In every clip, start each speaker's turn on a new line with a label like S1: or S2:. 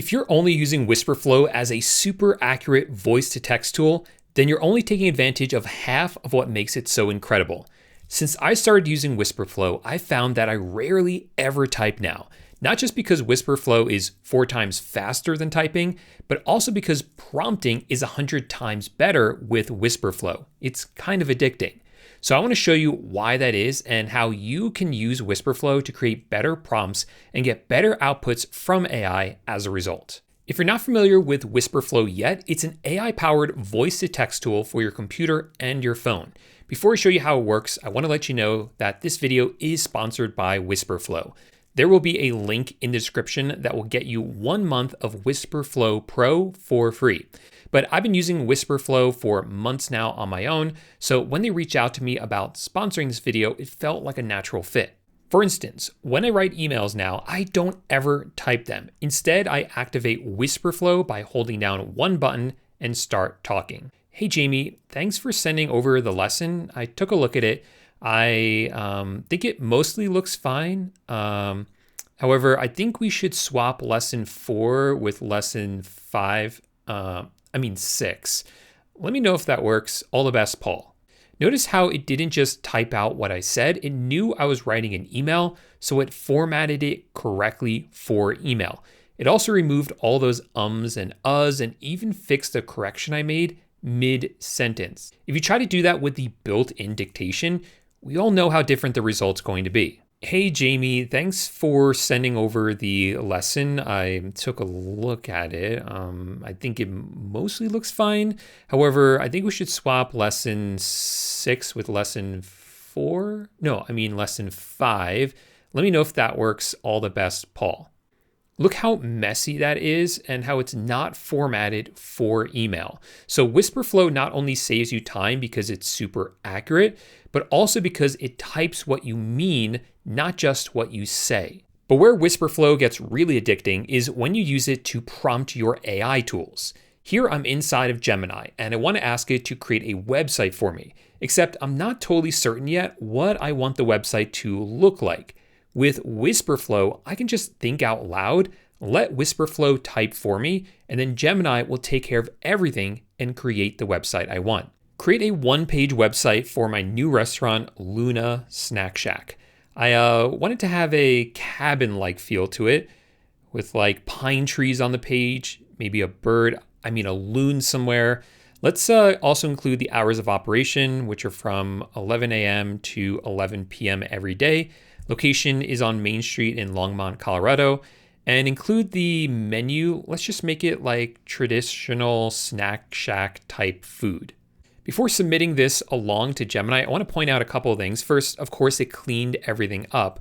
S1: If you're only using Wispr Flow as a super accurate voice-to-text tool, then you're only taking advantage of half of what makes it so incredible. Since I started using Wispr Flow, I found that I rarely ever type now. Not just because Wispr Flow is 4 times faster than typing, but also because prompting is 100 times better with Wispr Flow. It's kind of addicting. So I want to show you why that is and how you can use Wispr Flow to create better prompts and get better outputs from AI as a result. If you're not familiar with Wispr Flow yet, it's an AI-powered voice-to-text tool for your computer and your phone. Before I show you how it works, I want to let you know that this video is sponsored by Wispr Flow. There will be a link in the description that will get you 1 month of Wispr Flow Pro for free. But I've been using Wispr Flow for months now on my own, so when they reached out to me about sponsoring this video, it felt like a natural fit. For instance, when I write emails now, I don't ever type them. Instead, I activate Wispr Flow by holding down one button and start talking. Hey Jamie, thanks for sending over the lesson. I took a look at it. I think it mostly looks fine. However, I think we should swap lesson 4 with lesson 6. Let me know if that works. All the best, Paul. Notice how it didn't just type out what I said. It knew I was writing an email, so it formatted it correctly for email. It also removed all those ums and uhs and even fixed the correction I made mid-sentence. If you try to do that with the built-in dictation, we all know how different the result's going to be. Hey Jamie, thanks for sending over the lesson. I took a look at it. I think it mostly looks fine. However, I think we should swap lesson 6 with lesson 4. No, I mean lesson 5. Let me know if that works. All the best, Paul. Look how messy that is and how it's not formatted for email. So Wispr Flow not only saves you time because it's super accurate, but also because it types what you mean, not just what you say. But where Wispr Flow gets really addicting is when you use it to prompt your AI tools. Here I'm inside of Gemini and I want to ask it to create a website for me, except I'm not totally certain yet what I want the website to look like. With Wispr Flow, I can just think out loud, let Wispr Flow type for me, and then Gemini will take care of everything and create the website I want. Create a 1-page website for my new restaurant, Luna Snack Shack. I wanted to have a cabin-like feel to it with like pine trees on the page, maybe a loon somewhere. Let's also include the hours of operation, which are from 11 a.m. to 11 p.m. every day. Location is on Main Street in Longmont, Colorado, and include the menu. Let's just make it like traditional snack shack type food. Before submitting this along to Gemini, I want to point out a couple of things. First, of course, it cleaned everything up,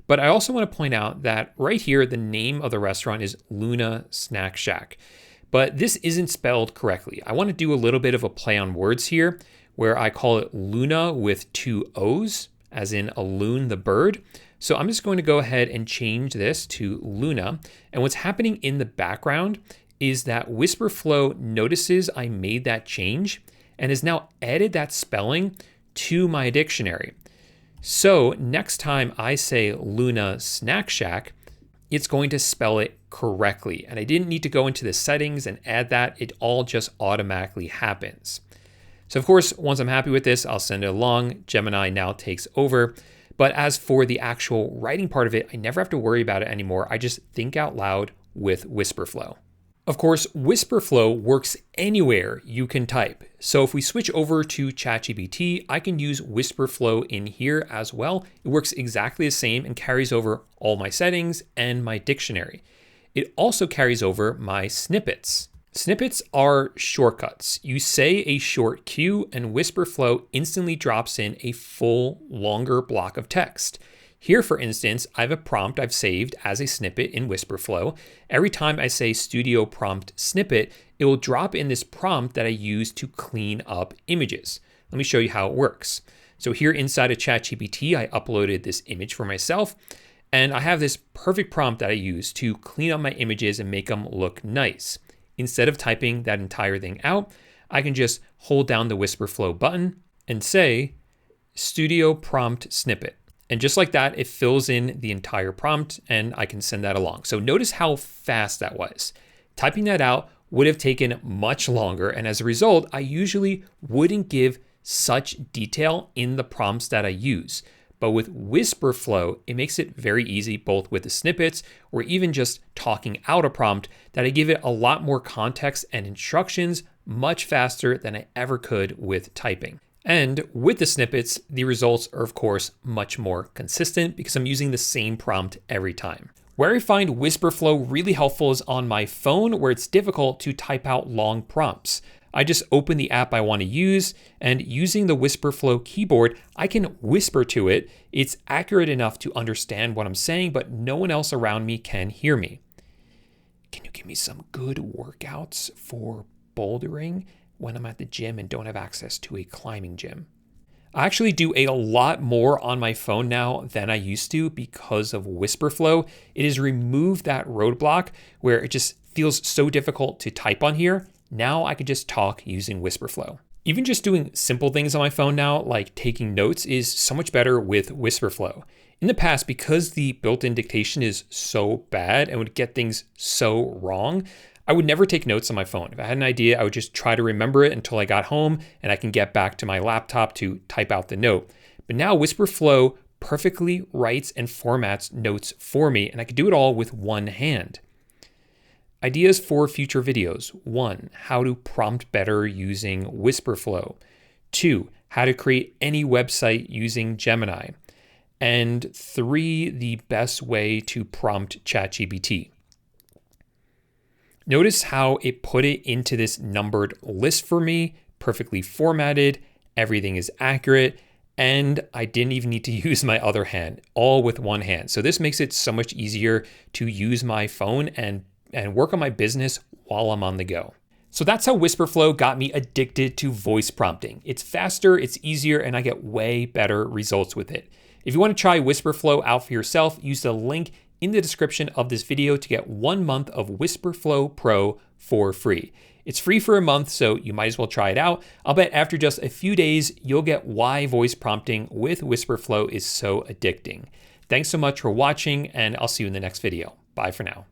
S1: but I also want to point out that right here, the name of the restaurant is Luna Snack Shack, but this isn't spelled correctly. I want to do a little bit of a play on words here where I call it Luna with 2 O's, as in a loon, the bird. So I'm just going to go ahead and change this to Luna. And what's happening in the background is that Wispr Flow notices I made that change and has now added that spelling to my dictionary. So next time I say Luna Snack Shack, it's going to spell it correctly. And I didn't need to go into the settings and add that. It all just automatically happens. So of course, once I'm happy with this, I'll send it along. Gemini now takes over. But as for the actual writing part of it, I never have to worry about it anymore. I just think out loud with Wispr Flow. Of course, Wispr Flow works anywhere you can type. So if we switch over to ChatGPT, I can use Wispr Flow in here as well. It works exactly the same and carries over all my settings and my dictionary. It also carries over my snippets. Snippets are shortcuts. You say a short cue and Wispr Flow instantly drops in a full, longer block of text. Here, for instance, I have a prompt I've saved as a snippet in Wispr Flow. Every time I say studio prompt snippet, it will drop in this prompt that I use to clean up images. Let me show you how it works. So here inside of ChatGPT, I uploaded this image for myself, and I have this perfect prompt that I use to clean up my images and make them look nice. Instead of typing that entire thing out, I can just hold down the Wispr Flow button and say studio prompt snippet. And just like that, it fills in the entire prompt and I can send that along. So notice how fast that was. Typing that out would have taken much longer. And as a result, I usually wouldn't give such detail in the prompts that I use. But with Wispr Flow, it makes it very easy, both with the snippets or even just talking out a prompt, that I give it a lot more context and instructions much faster than I ever could with typing. And with the snippets, the results are of course much more consistent because I'm using the same prompt every time. Where I find Wispr Flow really helpful is on my phone, where it's difficult to type out long prompts. I just open the app I want to use, and using the Wispr Flow keyboard, I can whisper to it. It's accurate enough to understand what I'm saying, but no one else around me can hear me. Can you give me some good workouts for bouldering when I'm at the gym and don't have access to a climbing gym? I actually do a lot more on my phone now than I used to because of Wispr Flow. It has removed that roadblock where it just feels so difficult to type on here. Now I could just talk using Wispr Flow. Even just doing simple things on my phone now, like taking notes, is so much better with Wispr Flow. In the past, because the built-in dictation is so bad and would get things so wrong, I would never take notes on my phone. If I had an idea, I would just try to remember it until I got home and I can get back to my laptop to type out the note. But now Wispr Flow perfectly writes and formats notes for me, and I can do it all with one hand. Ideas for future videos. 1, how to prompt better using Wispr Flow. 2, how to create any website using Gemini. And 3, the best way to prompt ChatGPT. Notice how it put it into this numbered list for me, perfectly formatted, everything is accurate, and I didn't even need to use my other hand, all with one hand. So this makes it so much easier to use my phone and work on my business while I'm on the go. So that's how Wispr Flow got me addicted to voice prompting. It's faster, it's easier, and I get way better results with it. If you want to try Wispr Flow out for yourself, use the link in the description of this video to get 1 month of Wispr Flow Pro for free. It's free for a month, so you might as well try it out. I'll bet after just a few days, you'll get why voice prompting with Wispr Flow is so addicting. Thanks so much for watching, and I'll see you in the next video. Bye for now.